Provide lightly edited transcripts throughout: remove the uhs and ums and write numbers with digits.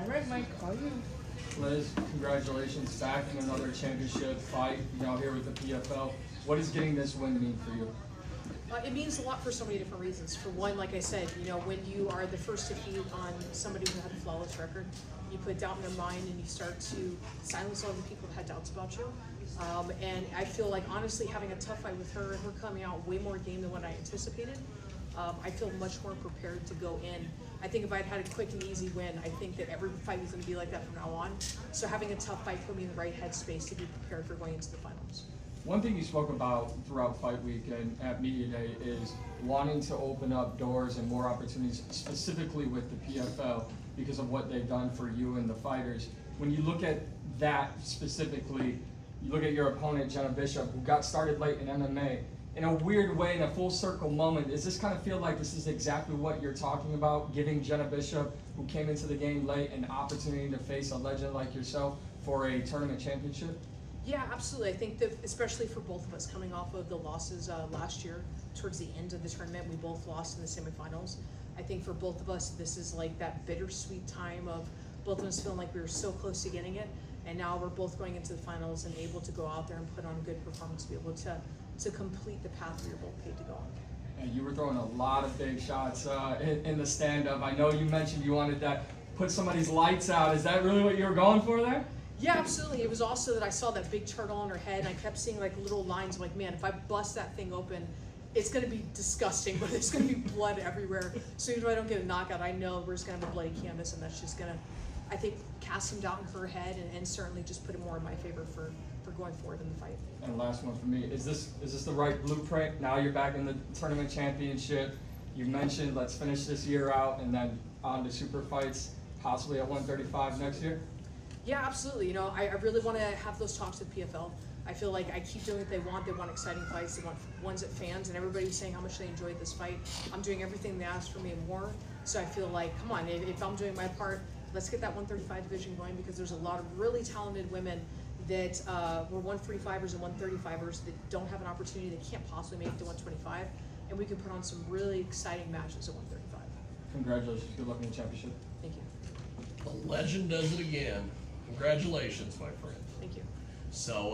right, Mike, call you. Liz, congratulations, back in another championship fight, here with the PFL. What does getting this win mean for you? It means a lot for so many different reasons. For one, like I said, when you are the first defeat on somebody who had a flawless record, you put doubt in their mind and you start to silence all the people that had doubts about you. And I feel like, honestly, having a tough fight with her and her coming out way more game than what I anticipated, I feel much more prepared to go in. I think if I'd had a quick and easy win, I think that every fight was going to be like that from now on. So having a tough fight put me in the right headspace to be prepared for going into the finals. One thing you spoke about throughout fight week and at media day is wanting to open up doors and more opportunities, specifically with the PFL, because of what they've done for you and the fighters. When you look at that specifically, you look at your opponent, Jena Bishop, who got started late in MMA. In a weird way, in a full circle moment, does this kind of feel like this is exactly what you're talking about, giving Jena Bishop, who came into the game late, an opportunity to face a legend like yourself for a tournament championship? Yeah, absolutely. I think that, especially for both of us, coming off of the losses last year, towards the end of the tournament, we both lost in the semifinals. I think for both of us, this is like that bittersweet time of both of us feeling like we were so close to getting it, and now we're both going into the finals and able to go out there and put on a good performance to be able to complete the path we were both paid to go on. And you were throwing a lot of big shots in the stand-up. I know you mentioned you wanted to put somebody's lights out. Is that really what you were going for there? Yeah, absolutely. It was also that I saw that big turtle on her head, and I kept seeing like little lines. I'm like, man, if I bust that thing open, it's going to be disgusting, but there's going to be blood everywhere. So even if I don't get a knockout, I know we're just going to have a bloody canvas, and that's just going to, I think, cast some doubt in her head and certainly just put it more in my favor for going forward in the fight. And last one for me, is this the right blueprint? Now you're back in the tournament championship. You mentioned let's finish this year out and then on to super fights, possibly at 135 next year? Yeah, absolutely. I really want to have those talks with PFL. I feel like I keep doing what they want. They want exciting fights. They want ones that fans and everybody's saying how much they enjoyed this fight. I'm doing everything they asked for me and more. So I feel like, come on, if I'm doing my part, let's get that 135 division going, because there's a lot of really talented women that were 145ers and 135ers that don't have an opportunity, that can't possibly make it to 125, and we can put on some really exciting matches at 135. Congratulations. Good luck in the championship. Thank you. The legend does it again. Congratulations, my friend. Thank you. So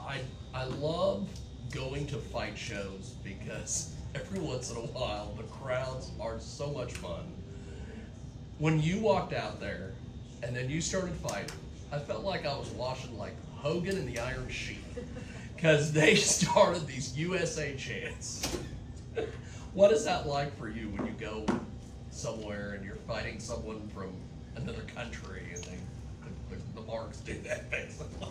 I love going to fight shows because every once in a while the crowds are so much fun. When you walked out there and then you started fighting, I felt like I was watching like Hogan and the Iron Sheik, because they started these USA chants. What is that like for you when you go somewhere and you're fighting someone from another country and the marks do that basically?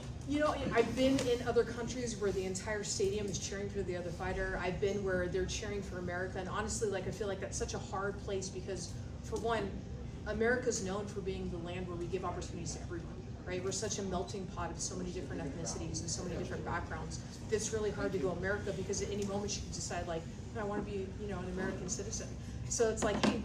I've been in other countries where the entire stadium is cheering for the other fighter. I've been where they're cheering for America, and honestly, I feel like that's such a hard place because, for one, America's known for being the land where we give opportunities to everyone. Right? We're such a melting pot of so many different ethnicities and so many different backgrounds. It's really hard to go America because at any moment you can decide, like, I want to be, an American citizen. So it's like, hey,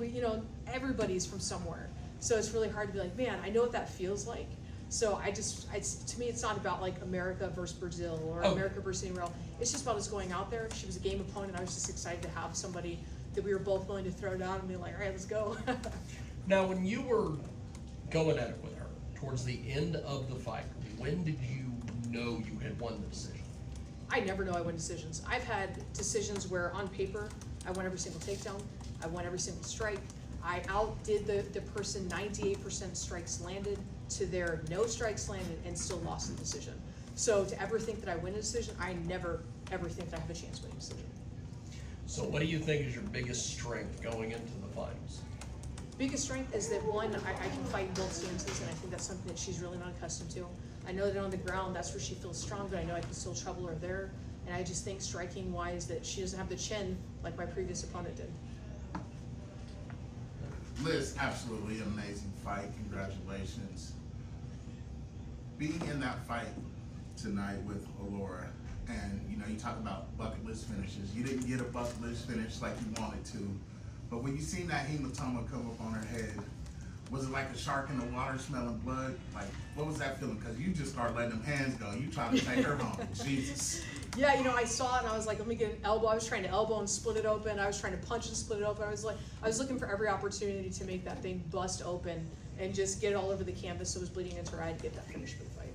everybody's from somewhere. So it's really hard to be like, man, I know what that feels like. So to me, it's not about like America versus Brazil or America versus anywhere else. It's just about us going out there. She was a game opponent. I was just excited to have somebody that we were both willing to throw down and be like, all right, let's go. Now, when you were going at it with her, towards the end of the fight, when did you know you had won the decision? I never know I win decisions. I've had decisions where on paper, I won every single takedown, I won every single strike, I outdid the person 98% strikes landed to their no strikes landed and still lost the decision. So to ever think that I win a decision, I never ever think that I have a chance winning a decision. So what do you think is your biggest strength going into the finals? Biggest strength is that, one, I can fight in both stances, and I think that's something that she's really not accustomed to. I know that on the ground, that's where she feels strong, but I know I can still trouble her there. And I just think striking-wise that she doesn't have the chin like my previous opponent did. Liz, absolutely amazing fight. Congratulations. Being in that fight tonight with Elora, and you talk about bucket list finishes. You didn't get a bucket list finish like you wanted to. But when you seen that hematoma come up on her head, Was it like a shark in the water smelling blood? Like, what was that feeling? Because you just started letting them hands go. You trying to take her home. Jesus. Yeah, you know, I saw it and I was like, let me get an elbow. I was trying to elbow and split it open. I was trying to punch and split it open. I was looking for every opportunity to make that thing bust open and just get it all over the canvas so it was bleeding into her eye to get that finish for the fight.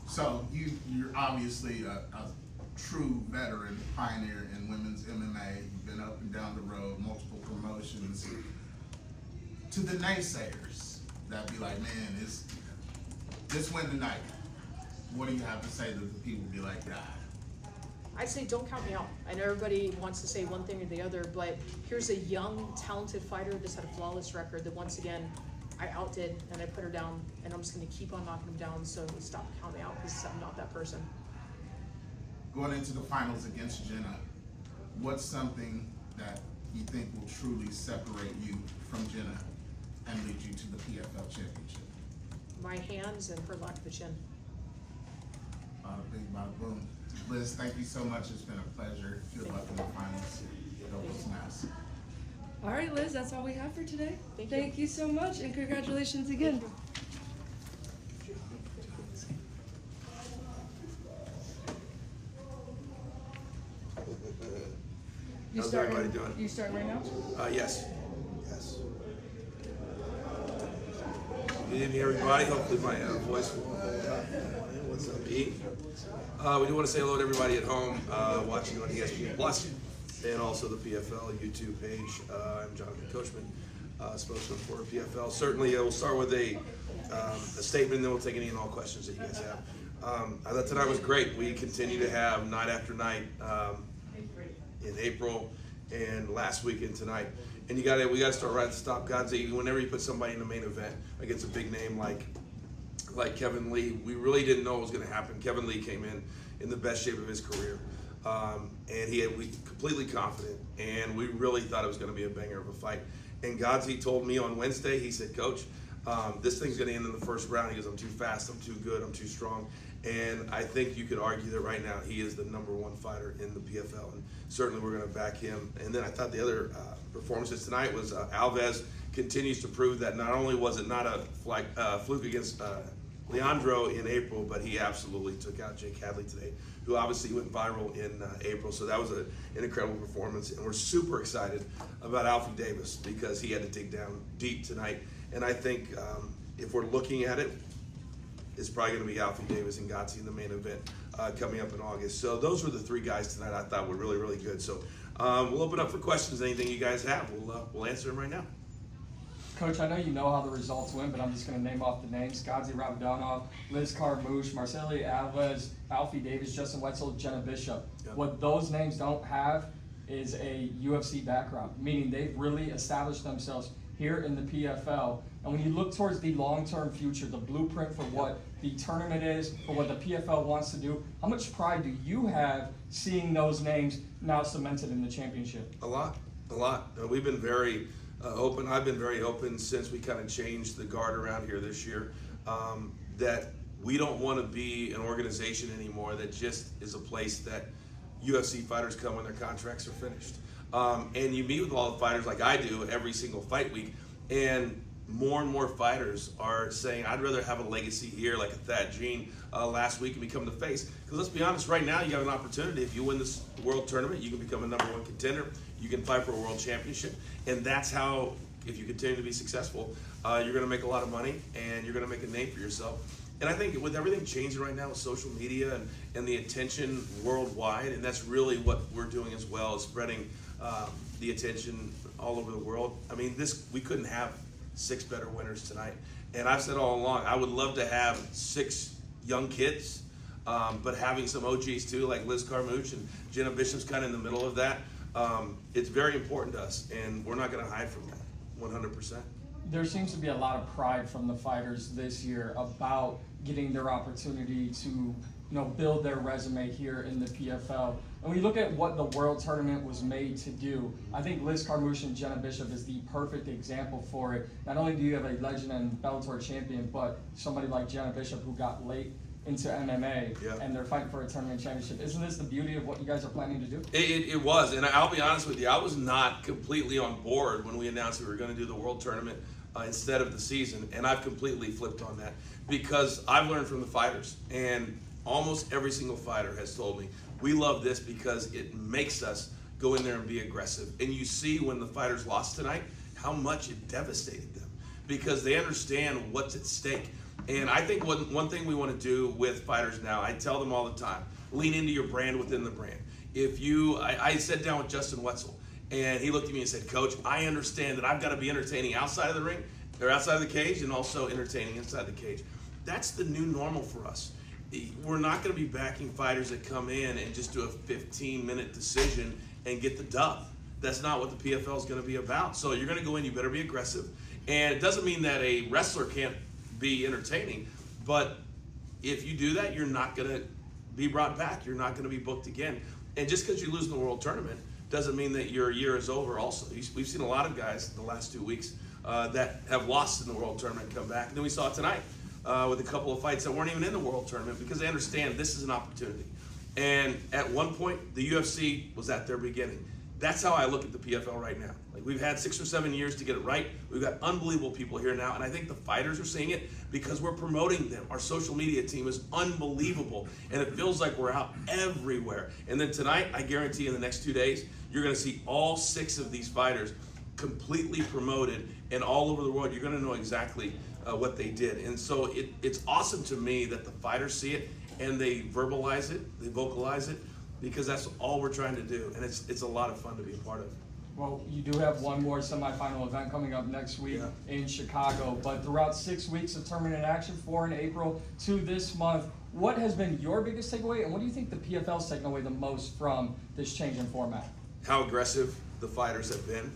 So you're obviously a true veteran, pioneer in women's MMA. You've been up and down the road, multiple promotions. To the naysayers that be like, man, this win tonight. What do you have to say to the people be like, God? I'd say don't count me out. I know everybody wants to say one thing or the other, but here's a young, talented fighter that's had a flawless record that once again, I outdid and I put her down, and I'm just gonna keep on knocking them down, so stop counting me out because I'm not that person. Going into the finals against Jena, what's something that you think will truly separate you from Jena and lead you to the PFL Championship? My hands and her lack of a chin. Bada bing, bada boom. Liz, thank you so much. It's been a pleasure. Good luck in the finals. Go Smash. All right, Liz, that's all we have for today. Thank you. You so much, and congratulations again. How's everybody doing? You start right now? Yes. Yes. Good evening, everybody. Hopefully my voice will hold up. What's up, Pete? We do want to say hello to everybody at home watching on ESPN Plus and also the PFL YouTube page. I'm Jonathan Coachman, spokesman for PFL. Certainly, we'll start with a statement, and then we'll take any and all questions that you guys have. I thought tonight was great. We continue to have night after night in April and last week and tonight. And we gotta start right at the top. Gadzhi, whenever you put somebody in the main event against a big name like Kevin Lee, we really didn't know what was gonna happen. Kevin Lee came in the best shape of his career. And we completely confident, and we really thought it was gonna be a banger of a fight. And Gadzhi told me on Wednesday, he said, Coach, this thing's gonna end in the first round. He goes, I'm too fast, I'm too good, I'm too strong. And I think you could argue that right now he is the #1 fighter in the PFL, and certainly we're going to back him. And then I thought the other performances tonight was Alves continues to prove that not only was it not a fluke against Leandro in April, but he absolutely took out Jake Hadley today, who obviously went viral in April. So that was an incredible performance, and we're super excited about Alfie Davis because he had to dig down deep tonight. And I think if we're looking at it, it's probably going to be Alfie Davis and Gadzhi in the main event coming up in August. So those were the three guys tonight I thought were really, really good. So we'll open up for questions. Anything you guys have, we'll answer them right now. Coach, I know you know how the results went, but I'm just going to name off the names. Gadzhi Rabadanov, Liz Carmouche, Marcirley Alves, Alfie Davis, Justin Wetzel, Jena Bishop. Yep. What those names don't have is a UFC background, meaning they've really established themselves here in the PFL. And when you look towards the long-term future, the blueprint for what the tournament is, for what the PFL wants to do, how much pride do you have seeing those names now cemented in the championship? A lot. We've been very open. I've been very open since we kind of changed the guard around here this year, that we don't want to be an organization anymore that just is a place that UFC fighters come when their contracts are finished. And you meet with all the fighters like I do every single fight week, and more fighters are saying, I'd rather have a legacy here like a Thad Gene last week and become the face. Because let's be honest, right now you have an opportunity. If you win this world tournament, you can become a #1 contender. You can fight for a world championship. And that's how, if you continue to be successful, you're going to make a lot of money and you're going to make a name for yourself. And I think with everything changing right now with social media and the attention worldwide, and that's really what we're doing as well, is spreading the attention all over the world. I mean, we couldn't have 6 better winners tonight. And I've said all along, I would love to have 6 young kids, but having some OGs too, like Liz Carmouche and Jena Bishop's kind of in the middle of that. It's very important to us, and we're not going to hide from that, 100%. There seems to be a lot of pride from the fighters this year about getting their opportunity to build their resume here in the PFL. And when you look at what the World Tournament was made to do, I think Liz Carmouche and Jena Bishop is the perfect example for it. Not only do you have a legend and Bellator champion, but somebody like Jena Bishop who got late into MMA, Yeah. and they're fighting for a tournament championship. Isn't this the beauty of what you guys are planning to do? It was, and I'll be honest with you, I was not completely on board when we announced we were going to do the World Tournament instead of the season, and I've completely flipped on that because I've learned from the fighters, and almost every single fighter has told me, we love this because it makes us go in there and be aggressive. And you see when the fighters lost tonight, how much it devastated them because they understand what's at stake. And I think one thing we want to do with fighters now, I tell them all the time, lean into your brand within the brand. I sat down with Justin Wetzel, and he looked at me and said, Coach, I understand that I've got to be entertaining outside of the ring, or outside of the cage, and also entertaining inside the cage. That's the new normal for us. We're not going to be backing fighters that come in and just do a 15-minute decision and get the dub. That's not what the PFL is going to be about. So you're going to go in, you better be aggressive. And it doesn't mean that a wrestler can't be entertaining, but if you do that, you're not going to be brought back. You're not going to be booked again. And just because you lose in the World Tournament doesn't mean that your year is over also. We've seen a lot of guys the last 2 weeks that have lost in the World Tournament come back. And then we saw it tonight with a couple of fights that weren't even in the World Tournament because they understand this is an opportunity. And at one point, the UFC was at their beginning. That's how I look at the PFL right now. Like, we've had 6 or 7 years to get it right. We've got unbelievable people here now, and I think the fighters are seeing it because we're promoting them. Our social media team is unbelievable, and it feels like we're out everywhere. And then tonight, I guarantee in the next 2 days, you're going to see all 6 of these fighters completely promoted, and all over the world, you're going to know exactly what they did. And so it's awesome to me that the fighters see it, and they verbalize it, they vocalize it, because that's all we're trying to do, and it's a lot of fun to be a part of. Well, you do have one more semifinal event coming up next week in Chicago, but throughout 6 weeks of tournament action, 4 in April to this month, what has been your biggest takeaway, and what do you think the PFL is taking away the most from this change in format? How aggressive the fighters have been.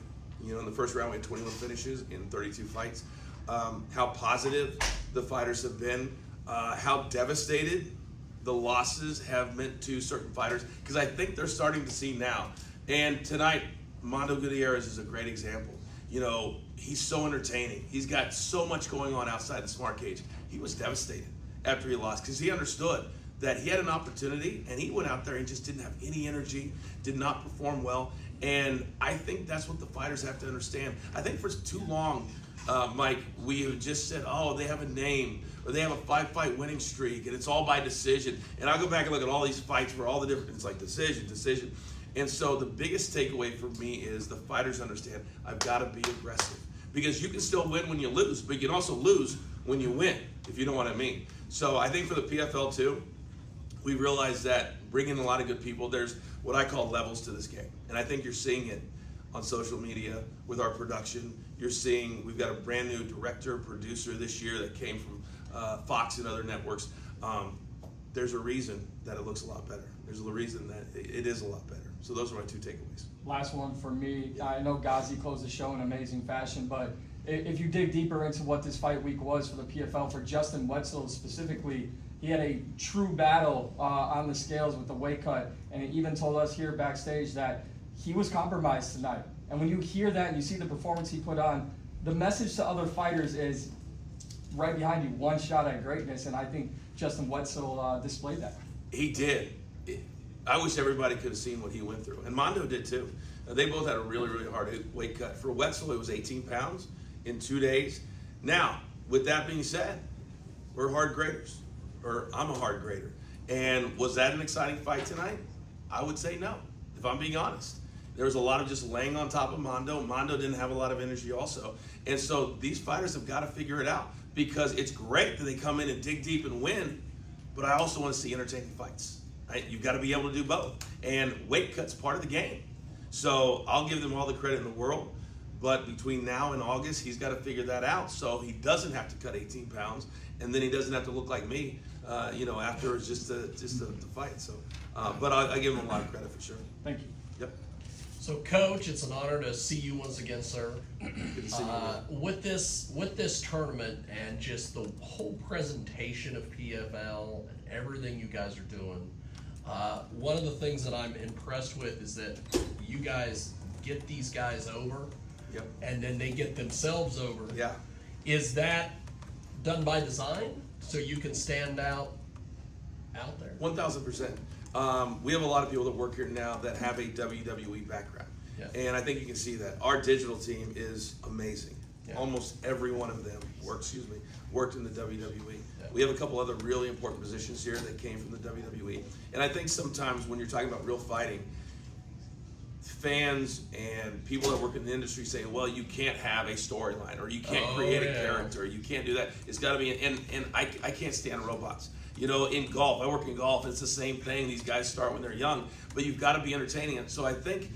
You know, in the first round we had 21 finishes in 32 fights. How positive the fighters have been. How devastated the losses have meant to certain fighters, because I think they're starting to see now. And tonight, Mando Gutierrez is a great example. You know, he's so entertaining. He's got so much going on outside the smart cage. He was devastated after he lost because he understood that he had an opportunity and he went out there and just didn't have any energy, did not perform well. And I think that's what the fighters have to understand. I think for too long, Mike, we have just said, oh, they have a name, or they have a 5-fight winning streak, and it's all by decision. And I'll go back and look at all these fights where all the different, it's like decision. And so the biggest takeaway for me is the fighters understand, I've got to be aggressive. Because you can still win when you lose, but you can also lose when you win, if you know what I mean. So I think for the PFL too, we realize that bringing a lot of good people, there's what I call levels to this game. And I think you're seeing it on social media with our production. You're seeing we've got a brand new director, producer this year that came from Fox and other networks. There's a reason that it looks a lot better. There's a reason that it is a lot better. So those are my 2 takeaways. Last one for me. I know Gadzhi closed the show in amazing fashion, but if you dig deeper into what this fight week was for the PFL, for Justin Wetzel specifically, he had a true battle on the scales with the weight cut, and he even told us here backstage that he was compromised tonight. And when you hear that and you see the performance he put on, the message to other fighters is right behind you, one shot at greatness, and I think Justin Wetzel displayed that. He did. I wish everybody could have seen what he went through, and Mando did too. They both had a really, really hard weight cut. For Wetzel, it was 18 pounds in 2 days. Now, with that being said, we're hard graders, or I'm a hard grader. And was that an exciting fight tonight? I would say no, if I'm being honest. There was a lot of just laying on top of Mando. Mando didn't have a lot of energy also. And so these fighters have got to figure it out, because it's great that they come in and dig deep and win, but I also want to see entertaining fights. Right? You've got to be able to do both. And weight cut's part of the game. So I'll give them all the credit in the world, but between now and August, he's got to figure that out so he doesn't have to cut 18 pounds, and then he doesn't have to look like me, after it's just the fight. So, but I give him a lot of credit for sure. Thank you. Yep. So, Coach, it's an honor to see you once again, sir. Good to see you. With this tournament and just the whole presentation of PFL and everything you guys are doing, one of the things that I'm impressed with is that you guys get these guys over, Yep. and then they get themselves over. Yeah. Is that done by design so you can stand out out there. 1,000%. We have a lot of people that work here now that have a WWE background. Yeah. And I think you can see that. Our digital team is amazing. Yeah. Almost every one of them worked in the WWE. Yeah. We have a couple other really important positions here that came from the WWE. And I think sometimes when you're talking about real fighting, fans and people that work in the industry say, well, you can't have a storyline, or you can't create a character, you can't do that. It's got to be, and I can't stand robots. You know, in golf, I work in golf, it's the same thing. These guys start when they're young, but you've got to be entertaining. And so I think,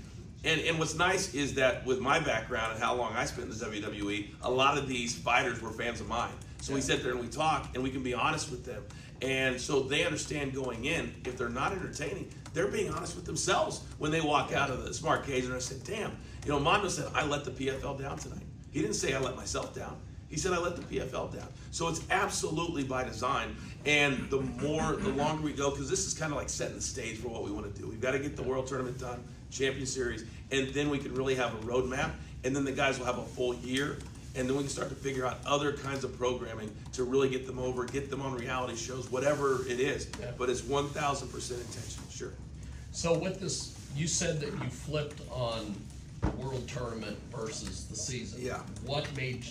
and what's nice is that with my background and how long I spent in the WWE, a lot of these fighters were fans of mine. So we sit there and we talk, and we can be honest with them. And so they understand going in, if they're not entertaining, they're being honest with themselves when they walk out of the smart cage. And I said, damn, you know, Mando said, I let the PFL down tonight. He didn't say I let myself down. He said, I let the PFL down. So it's absolutely by design. And the longer we go, because this is kind of like setting the stage for what we want to do. We've got to get the World Tournament done, Champion Series, and then we can really have a roadmap. And then the guys will have a full year. And then we can start to figure out other kinds of programming to really get them over, get them on reality shows, whatever it is. Yeah. But it's 1,000% intentional, sure. So with this, you said that you flipped on World Tournament versus the season. Yeah. What made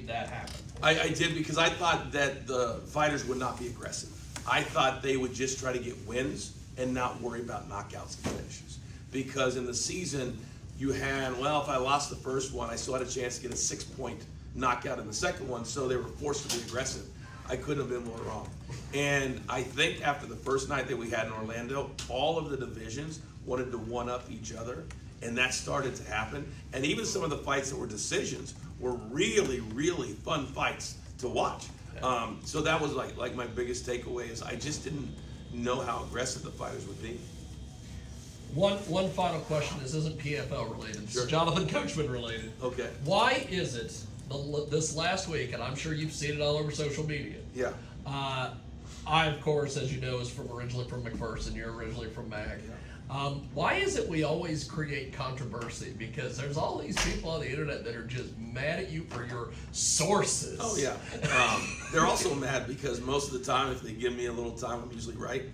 that happen? I did because I thought that the fighters would not be aggressive. I thought they would just try to get wins and not worry about knockouts and finishes. Because in the season, you had, well, if I lost the first one, I still had a chance to get a 6-point knockout in the second one, so they were forced to be aggressive. I couldn't have been more wrong. And I think after the first night that we had in Orlando, all of the divisions wanted to one-up each other, and that started to happen. And even some of the fights that were decisions were really, really fun fights to watch. So that was like my biggest takeaway is I just didn't know how aggressive the fighters would be. One final question. This isn't PFL related. It's Sure. Jonathan Coachman related. Okay. Why is it this last week, and I'm sure you've seen it all over social media. Yeah. I, of course, as you know, is originally from McPherson. You're originally from Mac. Why is it we always create controversy? Because there's all these people on the internet that are just mad at you for your sources. Oh yeah. They're also mad because most of the time, if they give me a little time, I'm usually right.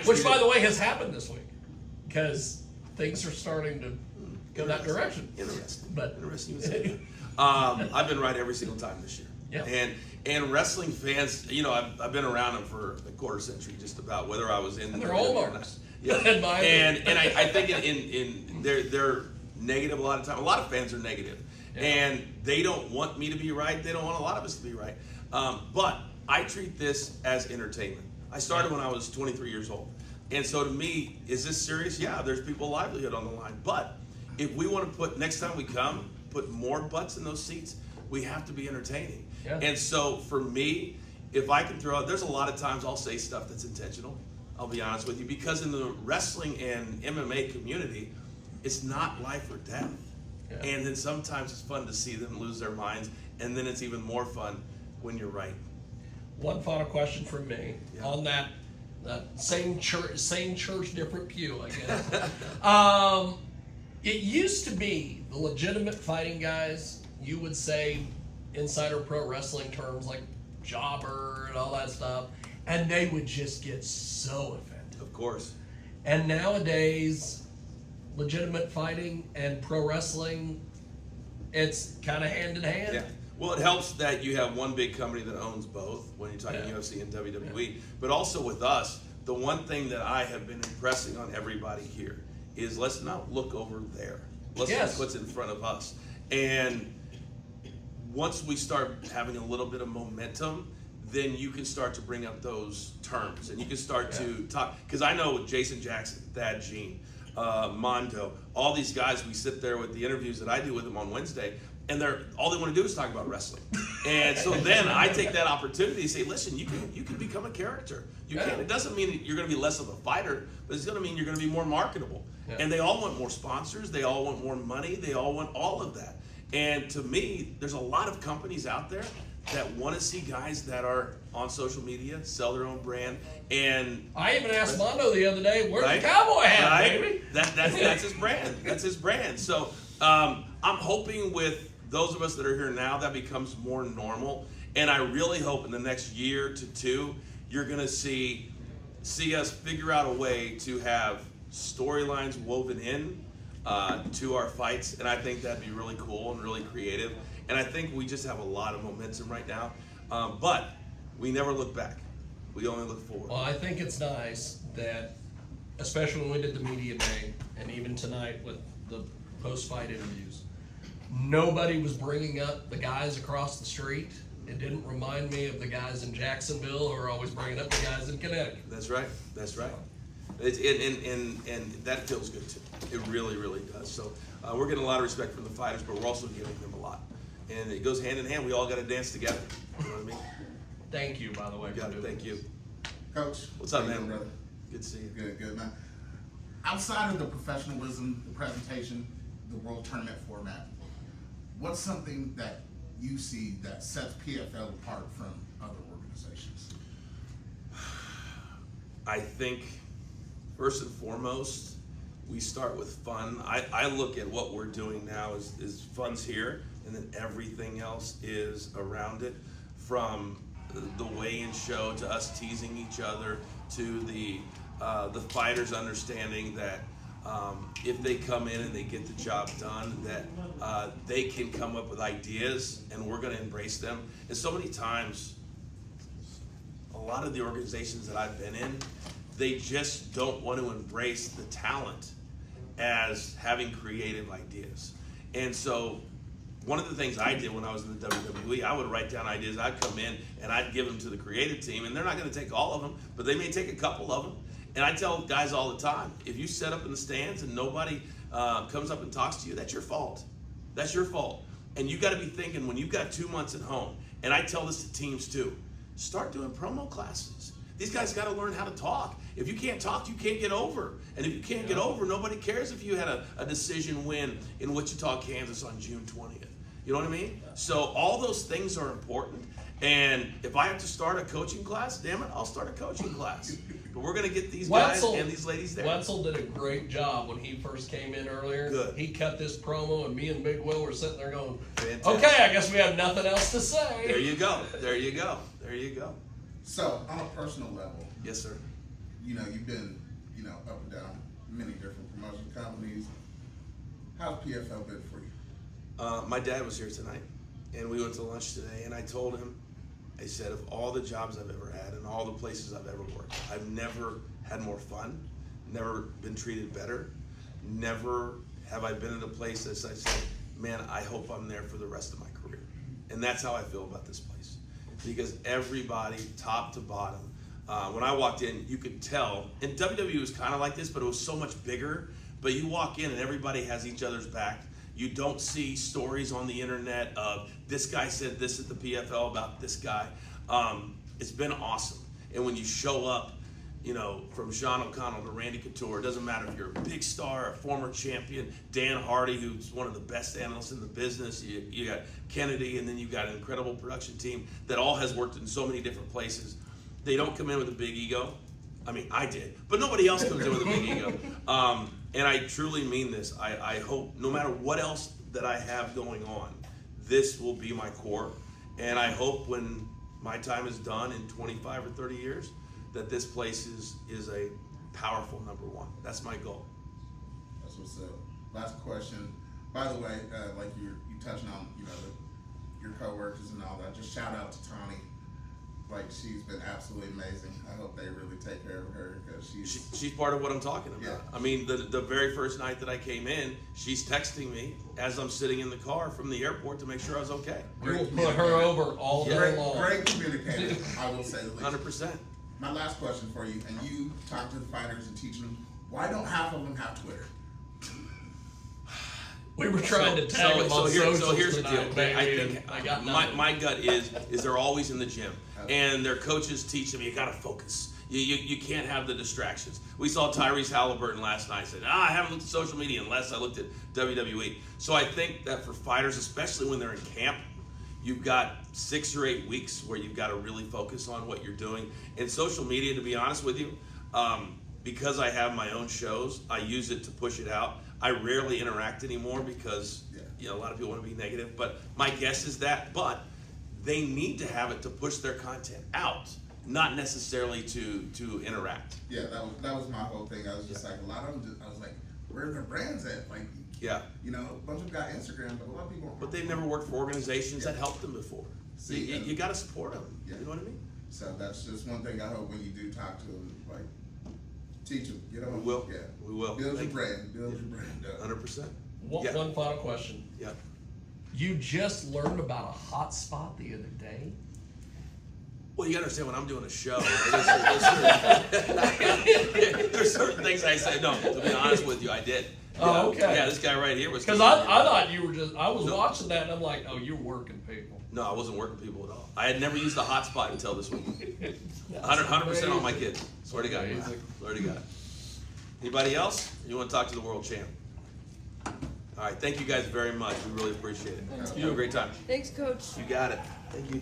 Which, by the way, has happened this week because things are starting to go that direction. Interesting. But interesting you would say that. I've been right every single time this year. Yeah. And wrestling fans, you know, I've been around them for a quarter century, just about, whether I was in. And they're all marks. Yeah. In my opinion. And I think in they're negative a lot of time. A lot of fans are negative, and they don't want me to be right. They don't want a lot of us to be right. But I treat this as entertainment. I started when I was 23 years old. And so to me, is this serious? Yeah, there's people's livelihood on the line. But if we want to put, next time we come, put more butts in those seats, we have to be entertaining. Yeah. And so for me, if I can throw out, there's a lot of times I'll say stuff that's intentional. I'll be honest with you. Because in the wrestling and MMA community, it's not life or death. Yeah. And then sometimes it's fun to see them lose their minds. And then it's even more fun when you're right. One final question from me on that same church, different pew, I guess. It used to be the legitimate fighting guys, you would say insider pro wrestling terms like jobber and all that stuff, and they would just get so offended. Of course. And nowadays, legitimate fighting and pro wrestling, it's kind of hand in hand. Yeah. Well, it helps that you have one big company that owns both when you're talking Yeah. UFC and WWE. But also with us, the one thing that I have been impressing on everybody here is let's not look over there. Let's look what's in front of us. And once we start having a little bit of momentum, then you can start to bring up those terms and you can start to talk. Because I know with Jason Jackson, Thad Gene, Mando, all these guys, we sit there with the interviews that I do with them on Wednesday, and all they want to do is talk about wrestling. And so then I take that opportunity to say, listen, you can become a character. You can. It doesn't mean you're going to be less of a fighter, but it's going to mean you're going to be more marketable. Yeah. And they all want more sponsors. They all want more money. They all want all of that. And to me, there's a lot of companies out there that want to see guys that are on social media, sell their own brand. And I even asked Mando the other day, where's the cowboy hat, baby? That's his brand. That's his brand. So I'm hoping with those of us that are here now, that becomes more normal. And I really hope in the next year to two, you're gonna see us figure out a way to have storylines woven in to our fights, and I think that'd be really cool and really creative. And I think we just have a lot of momentum right now, but we never look back. We only look forward. Well, I think it's nice that, especially when we did the media day, and even tonight with the post-fight interviews, nobody was bringing up the guys across the street. It didn't remind me of the guys in Jacksonville who are always bringing up the guys in Connecticut. That's right. That's right. And that feels good too. It really, really does. So we're getting a lot of respect from the fighters, but we're also giving them a lot. And it goes hand in hand. We all got to dance together. You know what I mean? Thank you, by the way. Got it. Thank you. Coach. What's up, how you man? doing, brother? Good to see you. Good, man. Outside of the professionalism, the presentation, the World Tournament format, what's something that you see that sets PFL apart from other organizations? I think, first and foremost, we start with fun. I look at what we're doing now is fun's here, and then everything else is around it, from the weigh-in show to us teasing each other to the fighters understanding that if they come in and they get the job done, that they can come up with ideas, and we're going to embrace them. And so many times, a lot of the organizations that I've been in, they just don't want to embrace the talent as having creative ideas. And so one of the things I did when I was in the WWE, I would write down ideas. I'd come in and I'd give them to the creative team, and they're not going to take all of them, but they may take a couple of them. And I tell guys all the time, if you set up in the stands and nobody comes up and talks to you, that's your fault. That's your fault. And you got to be thinking, when you've got 2 months at home, and I tell this to teams too, start doing promo classes. These guys got to learn how to talk. If you can't talk, you can't get over. And if you can't get over, nobody cares if you had a decision win in Wichita, Kansas on June 20th. You know what I mean? So all those things are important. And if I have to start a coaching class, damn it, I'll start a coaching class. But we're going to get these guys and these ladies there. Wetzel did a great job when he first came in earlier. Good. He cut this promo, and me and Big Will were sitting there going, Fantastic. okay, I guess we have nothing else to say. There you go. There you go. There you go. So, on a personal level, Yes, sir. you know, you've been, up and down many different promotion companies. How's PFL been for you? My dad was here tonight, and we went to lunch today, and I told him, I said, of all the jobs I've ever had and all the places I've ever worked, I've never had more fun, never been treated better, never have I been in a place that I said, man, I hope I'm there for the rest of my career. And that's how I feel about this place. Because everybody, top to bottom, when I walked in, you could tell, and WWE was kind of like this, but it was so much bigger. But you walk in and everybody has each other's back. You don't see stories on the internet of this guy said this at the PFL about this guy. It's been awesome. And when you show up, from Sean O'Connell to Randy Couture, it doesn't matter if you're a big star, a former champion, Dan Hardy, who's one of the best analysts in the business, you got Kennedy, and then you got an incredible production team that all has worked in so many different places. They don't come in with a big ego. I mean, I did, but nobody else comes in with a big ego. And I truly mean this. I hope no matter what else that I have going on, this will be my core. And I hope when my time is done in 25 or 30 years, that this place is a powerful number one. That's my goal. That's what's up. Last question. By the way, like you touching on, your coworkers and all that. Just shout out to Tawny. Like, she's been absolutely amazing. I hope they really take care of her because she's part of what I'm talking about. Yeah. I mean, the very first night that I came in, she's texting me as I'm sitting in the car from the airport to make sure I was okay. We will put her over all day long. Great communicator, I will say the least. 100%. My last question for you, and you talk to the fighters and teach them, why don't half of them have Twitter? We were trying to tag them on socials so here's tonight, the deal. baby, I think I got nothing. my gut is they're always in the gym, and their coaches teach them, you got to focus. You can't have the distractions. We saw Tyrese Halliburton last night said, I haven't looked at social media unless I looked at WWE. So I think that for fighters, especially when they're in camp, you've got 6 or 8 weeks where you've got to really focus on what you're doing. And social media, to be honest with you, because I have my own shows, I use it to push it out. I rarely interact anymore because a lot of people want to be negative. But my guess is that, but they need to have it to push their content out. not necessarily to interact. Yeah, that was my whole thing. I was just like, a lot of them, I was like, where are their brands at? Like, Yeah. you know, a bunch of them got Instagram, but a lot of people. But they've never worked for organizations that helped them before. See, You got to support them. Yeah. You know what I mean? So that's just one thing I hope when you do talk to them, like, teach them. You know, We will. Yeah, We will. Build your Thank you. brand. Build your brand up. 100%. One, Yeah. one final question. Yeah. You just learned about a hot spot the other day? Well, you gotta understand when I'm doing a show, there's certain things I say. No, to be honest with you, I did. Oh, okay. Yeah, this guy right here was. Because I thought you were just, I was No. watching that and I'm like, oh, you're working people. No, I wasn't working people at all. I had never used the hotspot until this week. 100% on my kids. Swear to God. Amazing. Swear to God. Anybody else? You want to talk to the world champ? All right. Thank you guys very much. We really appreciate it. Thank Have a great time. Thanks, Coach. You got it. Thank you.